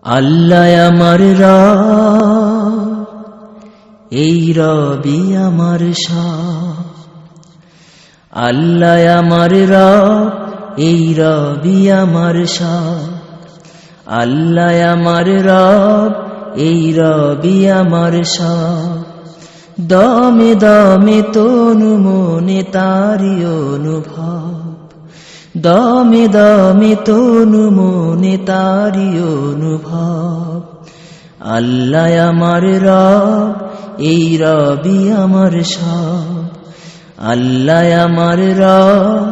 আল্লাহ আমার রব, এই রবি আমার সব। আল্লাহ আমার রব, এই রবি আমার সব। আল্লাহ আমার রব, এই রবি আমার সব। দমে দমে তনু মনে তারি অনুভব, দমে দমে তনু মনে তারি অনুভব। আল্লাহ আমার রব, এই রবি আমার সব। আল্লাহ আমার রব,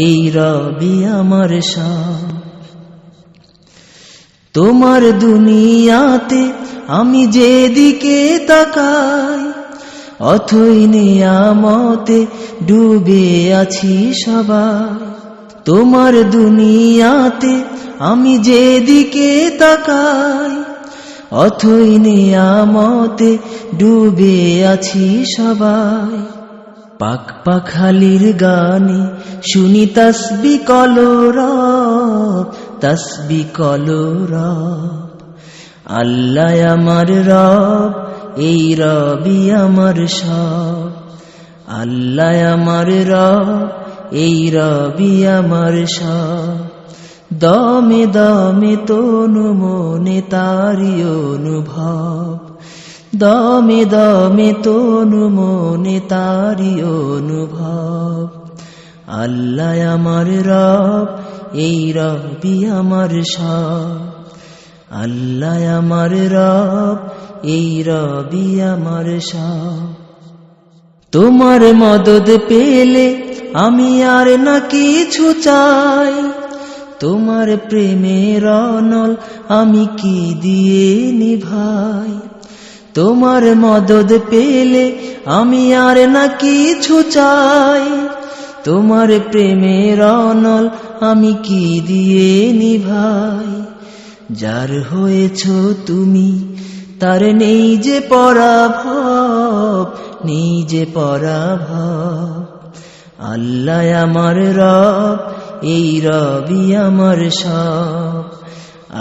এই রবি আমার সব। তোমার দুনিয়াতে আমি যেদিকে তাকাই, অথই নিয়ামতে ডুবে আছি সবাই। তোমার দুনিয়াতে আমি যেদিকে তাকাই, অথই নিয়ামতে ডুবে আছি সবাই। পাক পাখালির গানে শুনি তাসবিহ কলরব, তাসবিহ কলরব। আল্লাহ আমার রব, এই রবি আমার সব। আল্লাহ আমার রব, এই রবি আমার সব। দমে দমে তনু মনে তারি অনুভব, দমে দমে তনু মনে তারি অনুভব। আল্লাহ আমার রব, এই রবি আমার সব। আল্লাহ আমার রব, এই রবি আমার সব। তোমার মদদ পেলে আমি আর না কিছু চাই, তোমার প্রেমের অনল আমি কি দিয়ে নিভাই। তোমার মদদ পেলে আমি আর না কিছু চাই, তোমার প্রেমের অনল আমি কি দিয়ে নিভাই। যার হয়েছ তুমি তার নেই যে পরাভব, নেই যে পরাভব। আল্লাহ আমার রব, এই রবি আমার সব।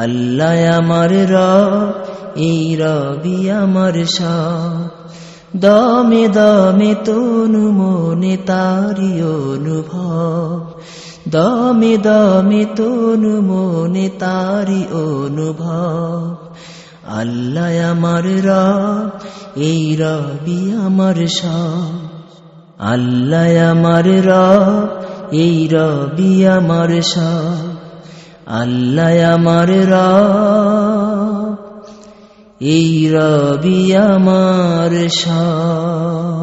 আল্লাহ আমার রব, এই রবি আমার সব। দমে দমে তনু মনে তারি অনুভব, দমে দমে তনু মনে তারি অনুভব। আল্লাহ আমার রব, এই রবি আমার সব। আল্লাহ আমার রব, এই রবি আমার সব। আল্লাহ আমার রব, এই রবি আমার সব।